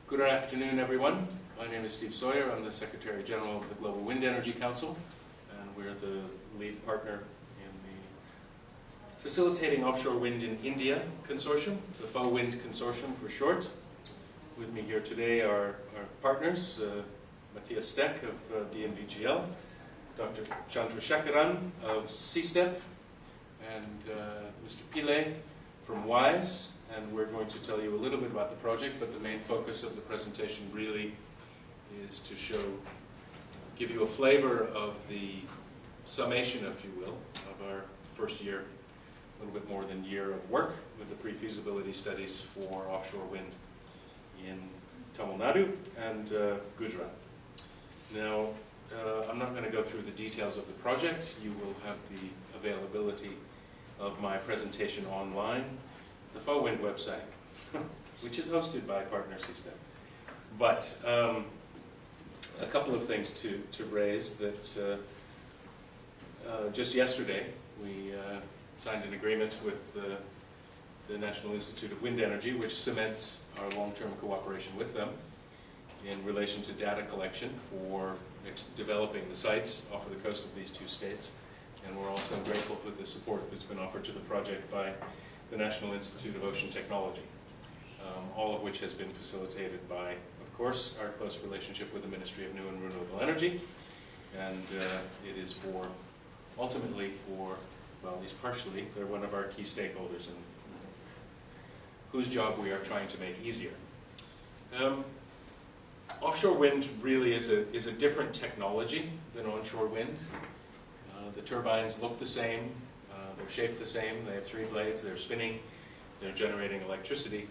Good afternoon, everyone. My name is Steve Sawyer. I'm the Secretary General of the Global Wind Energy Council, and we're the lead partner in the Facilitating Offshore Wind in India Consortium, the FOWIND Consortium for short. With me here today are our partners, Matthias Steck of DNVGL, Dr. Chandrasekaran of CSTEP, and Mr. Pillay from WISE. And we're going to tell you a little bit about the project, but the main focus of the presentation really is to give you a flavor of the summation, if you will, of our first year, a little bit more than a year of work with the pre-feasibility studies for offshore wind in Tamil Nadu and Gujarat. Now, I'm not going to go through the details of the project. You will have the availability of my presentation online. The FOWIND website, which is hosted by partner CSTEP. But a couple of things to raise that just yesterday we signed an agreement with the National Institute of Wind Energy, which cements our long-term cooperation with them in relation to data collection for developing the sites off of the coast of these two states. And we're also grateful for the support that's been offered to the project by the National Institute of Ocean Technology, all of which has been facilitated by, of course, our close relationship with the Ministry of New and Renewable Energy, and it is ultimately for, well, at least partially, they're one of our key stakeholders and whose job we are trying to make easier. Offshore wind really is a different technology than onshore wind. The turbines look the same. They're shaped the same, they have three blades, they're spinning, they're generating electricity,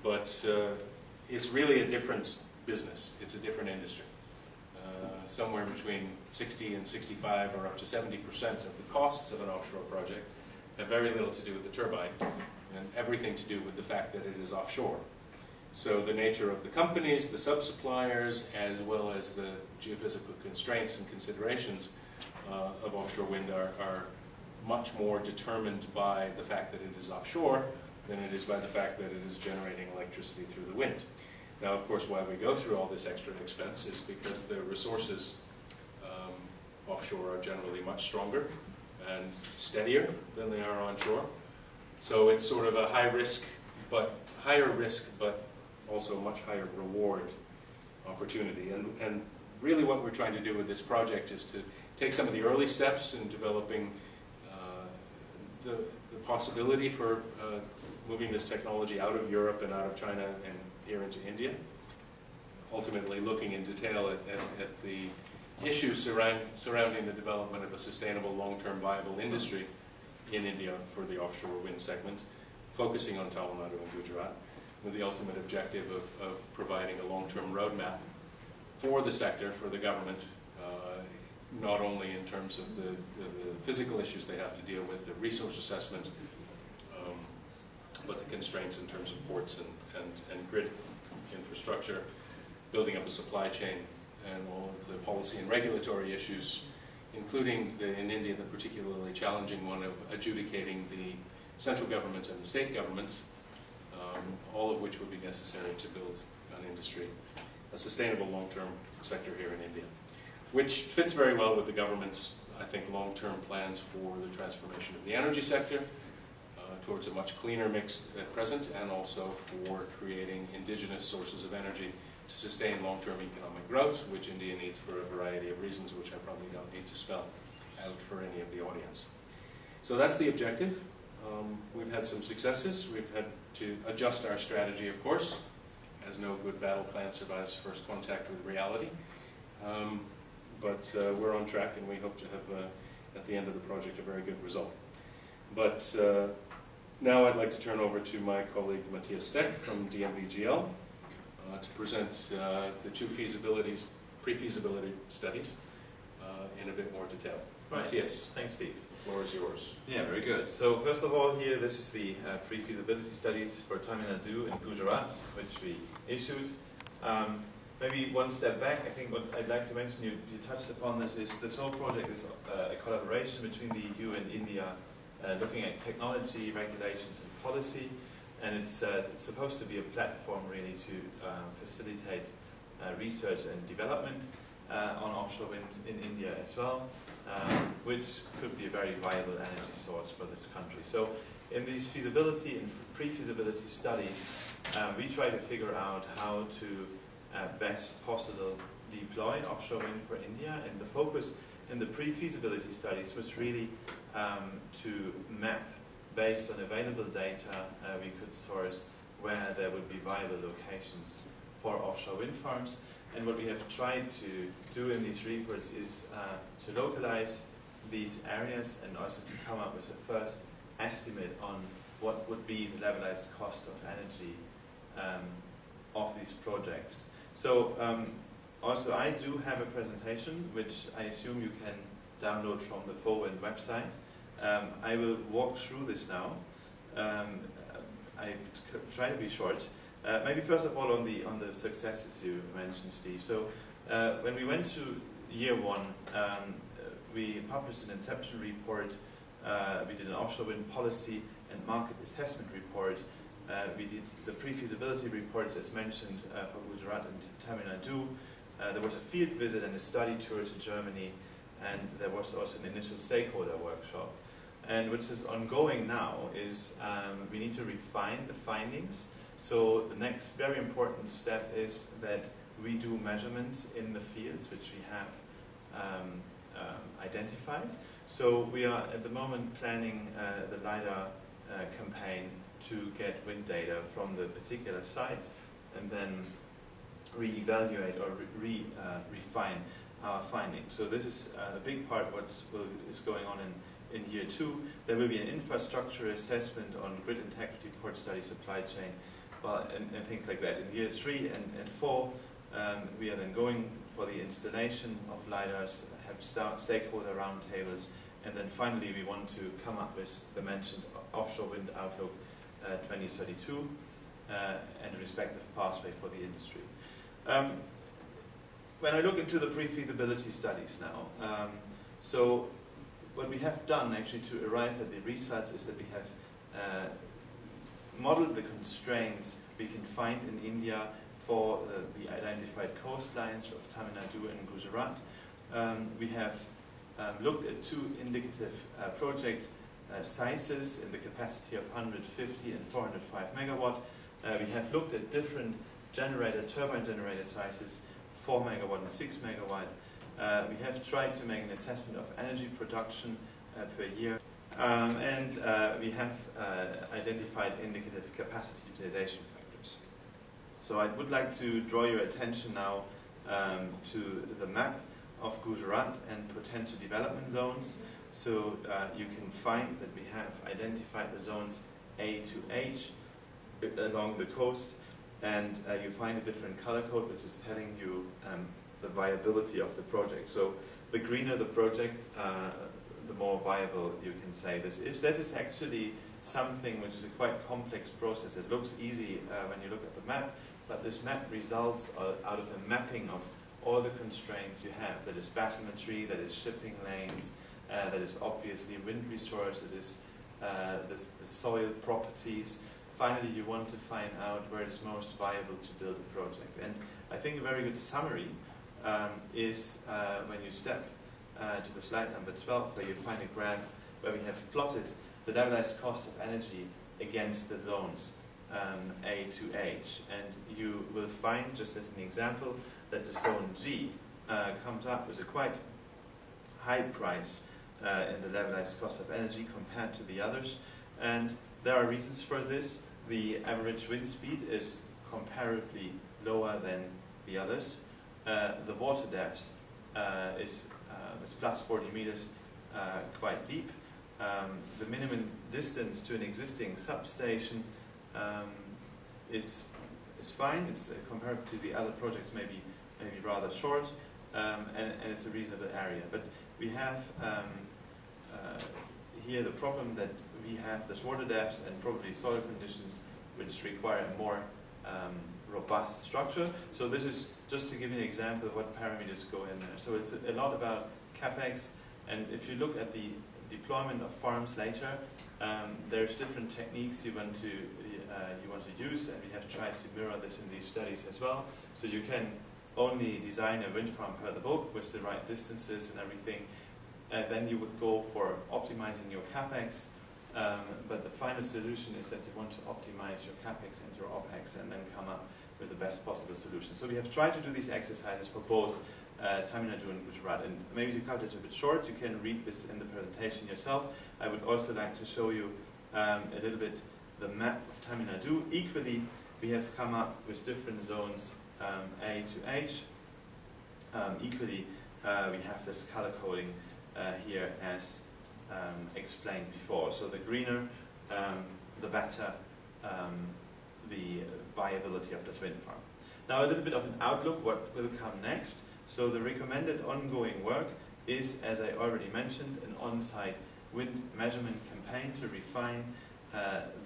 but it's really a different business, it's a different industry. Somewhere between 60 and 65 or up to 70% of the costs of an offshore project have very little to do with the turbine and everything to do with the fact that it is offshore. So the nature of the companies, the sub-suppliers, as well as the geophysical constraints and considerations of offshore wind are much more determined by the fact that it is offshore than it is by the fact that it is generating electricity through the wind. Now, of course, why we go through all this extra expense is because the resources offshore are generally much stronger and steadier than they are onshore. So it's sort of a higher risk, but also much higher reward opportunity. And really what we're trying to do with this project is to take some of the early steps in developing the possibility for moving this technology out of Europe and out of China and here into India. Ultimately looking in detail at the issues surrounding the development of a sustainable long-term viable industry in India for the offshore wind segment, focusing on Tamil Nadu and Gujarat, with the ultimate objective of providing a long-term roadmap for the sector, for the government, not only in terms of the physical issues they have to deal with, the resource assessment, but the constraints in terms of ports and grid infrastructure, building up a supply chain, and all of the policy and regulatory issues, including in India the particularly challenging one of adjudicating the central government and the state governments, all of which would be necessary to build an industry, a sustainable long-term sector here in India, which fits very well with the government's, I think, long-term plans for the transformation of the energy sector towards a much cleaner mix at present, and also for creating indigenous sources of energy to sustain long-term economic growth, which India needs for a variety of reasons, which I probably don't need to spell out for any of the audience. So that's the objective. We've had some successes. We've had to adjust our strategy, of course, as no good battle plan survives first contact with reality. But we're on track, and we hope to have, at the end of the project, a very good result. But now I'd like to turn over to my colleague Matthias Steck from DNVGL to present the two pre-feasibility studies in a bit more detail. Right. Matthias, thanks, Steve. The floor is yours. Yeah, very good. So first of all, here, this is the pre-feasibility studies for Tamil Nadu and Gujarat, which we issued. Maybe one step back, I think what I'd like to mention, you touched upon this, is this whole project is a collaboration between the EU and India, looking at technology, regulations and policy. and it's supposed to be a platform really to facilitate research and development on offshore wind in India as well, which could be a very viable energy source for this country. So in these feasibility and pre-feasibility studies, we try to figure out how to best possible deploy offshore wind for India, and the focus in the pre-feasibility studies was really to map, based on available data we could source, where there would be viable locations for offshore wind farms. And what we have tried to do in these reports is to localize these areas and also to come up with a first estimate on what would be the levelized cost of energy of these projects. So also I do have a presentation which I assume you can download from the FOWIND website. I will walk through this now. I try to be short. Maybe first of all on the successes you mentioned, Steve. So when we went to year one, we published an inception report. We did an offshore wind policy and market assessment report. We did the pre-feasibility reports, as mentioned, for Gujarat and Tamil Nadu. There was a field visit and a study tour to Germany, and there was also an initial stakeholder workshop. And which is ongoing now is we need to refine the findings. So the next very important step is that we do measurements in the fields which we have identified. So we are at the moment planning the LiDAR campaign to get wind data from the particular sites and then re-evaluate or refine our findings. So this is a big part what is going on in year two. There will be an infrastructure assessment on grid integrity, port study, supply chain, and things like that. In year 3 and 4, we are then going for the installation of LiDARs, have stakeholder roundtables, and then finally we want to come up with the mentioned offshore wind outlook 2032 and a respective pathway for the industry. When I look into the pre-feasibility studies now, so what we have done actually to arrive at the results is that we have modeled the constraints we can find in India for the identified coastlines of Tamil Nadu and Gujarat. We have looked at 2 indicative project sizes in the capacity of 150 and 405 megawatt. We have looked at different turbine generator sizes, 4 megawatt and 6 megawatt. We have tried to make an assessment of energy production per year. And we have identified indicative capacity utilization factors. So I would like to draw your attention now to the map of Gujarat and potential development zones. So you can find that we have identified the zones A to H along the coast, and you find a different color code which is telling you the viability of the project. So the greener the project, the more viable you can say this is. This is actually something which is a quite complex process. It looks easy when you look at the map, but this map results out of a mapping of all the constraints you have. That is bathymetry, that is shipping lanes, that is obviously wind resource, it is the soil properties. Finally, you want to find out where it is most viable to build a project. And I think a very good summary is when you step to the slide number 12, where you find a graph where we have plotted the levelized cost of energy against the zones A to H. And you will find, just as an example, that the zone G comes up with a quite high price in the levelized cost of energy compared to the others. And there are reasons for this. The average wind speed is comparably lower than the others. The water depth is plus 40 meters, quite deep. The minimum distance to an existing substation is fine. It's compared to the other projects, maybe rather short, and it's a reasonable area. But we have here the problem that we have this water depth and probably soil conditions which require a more robust structure. So this is just to give you an example of what parameters go in there. So it's a lot about CapEx, and if you look at the deployment of farms later, there's different techniques you want to you want to use, and we have tried to mirror this in these studies as well. So you can only design a wind farm per the book with the right distances and everything, and then you would go for optimizing your capex, but the final solution is that you want to optimize your capex and your opex and then come up with the best possible solution. So we have tried to do these exercises for both Tamil Nadu and Gujarat, and maybe to cut it a bit short, you can read this in the presentation yourself. I would also like to show you a little bit the map of Tamil Nadu. Equally, we have come up with different zones, A to H. Equally, we have this color coding here as explained before. So the greener, the better the viability of this wind farm. Now a little bit of an outlook, what will come next. So the recommended ongoing work is, as I already mentioned, an on-site wind measurement campaign to refine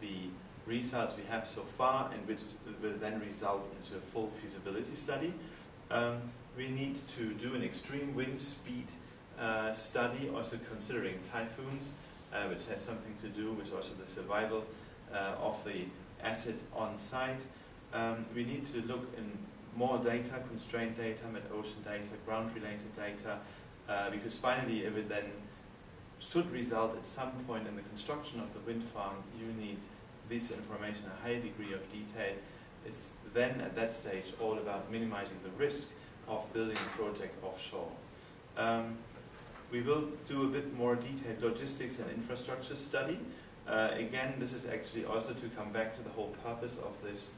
the results we have so far, and which will then result into a full feasibility study. We need to do an extreme wind speed study, also considering typhoons, which has something to do with also the survival of the asset on site. We need to look in more data, constraint data, mid-ocean data, ground-related data, because finally, if it then should result at some point in the construction of the wind farm, you need this information, a high degree of detail. It's then at that stage all about minimizing the risk of building a project offshore. We will do a bit more detailed logistics and infrastructure study. Again, this is actually also to come back to the whole purpose of this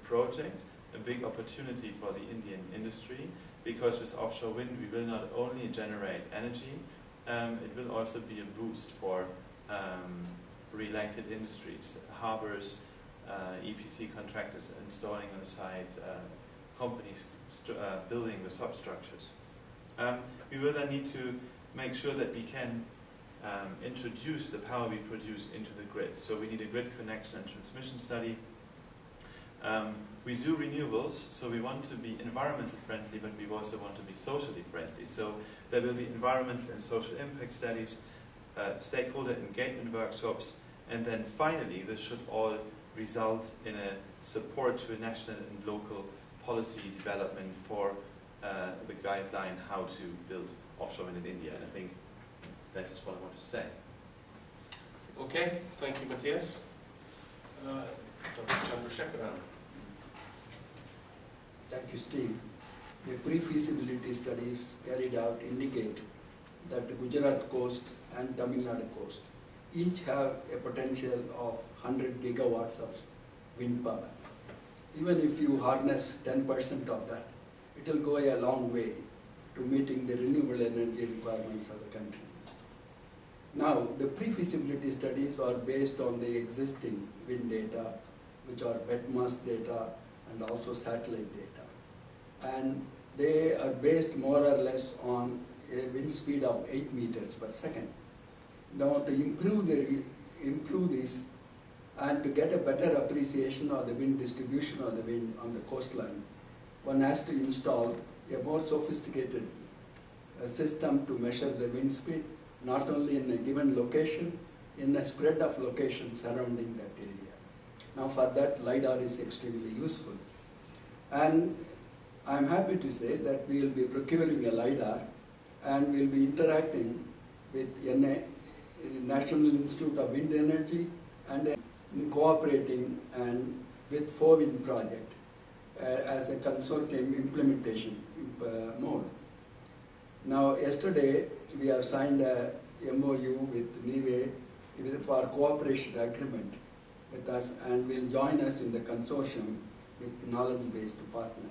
project, a big opportunity for the Indian industry, because with offshore wind we will not only generate energy, it will also be a boost for related industries, harbors, EPC contractors installing on site, companies building the substructures. We will then need to make sure that we can introduce the power we produce into the grid. So we need a grid connection and transmission study. We do renewables, so we want to be environmentally friendly, but we also want to be socially friendly. So there will be environmental and social impact studies, stakeholder engagement workshops, and then finally this should all result in a support to a national and local policy development for the guideline how to build offshore wind in India. And I think that's just what I wanted to say. Okay, thank you, Matthias. Dr. Chandrasekharan. Thank you, Steve. The pre-feasibility studies carried out indicate that the Gujarat coast and Tamil Nadu coast each have a potential of 100 gigawatts of wind power. Even if you harness 10% of that, it will go a long way to meeting the renewable energy requirements of the country. Now, the pre-feasibility studies are based on the existing wind data, which are wet mass data and also satellite data. And they are based more or less on a wind speed of 8 meters per second. Now, to improve this and to get a better appreciation of the wind distribution of the wind on the coastline, one has to install a more sophisticated system to measure the wind speed, not only in a given location, in a spread of locations surrounding that area. Now for that, LiDAR is extremely useful. And I'm happy to say that we will be procuring a LiDAR and we'll be interacting with National Institute of Wind Energy and cooperating and with FOWIND project as a consortium implementation mode. Now, yesterday we have signed a MOU with NIWE for cooperation agreement with us, and will join us in the consortium with knowledge base to partner.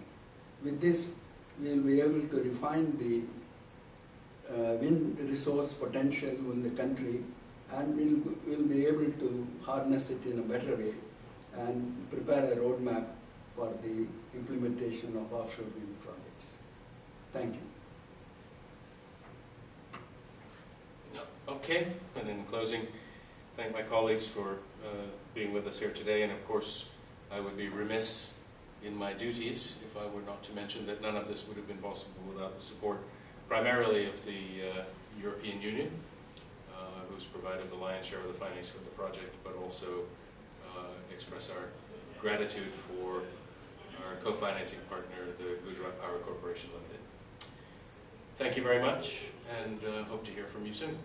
With this, we will be able to refine the wind resource potential in the country, and we'll be able to harness it in a better way and prepare a roadmap for the implementation of offshore wind projects. Thank you. Okay, and in closing, thank my colleagues for being with us here today, and of course I would be remiss in my duties if I were not to mention that none of this would have been possible without the support primarily of the European Union, who's provided the lion's share of the finance for the project, but also express our gratitude for our co-financing partner, the Gujarat Power Corporation Limited. Thank you very much, and hope to hear from you soon.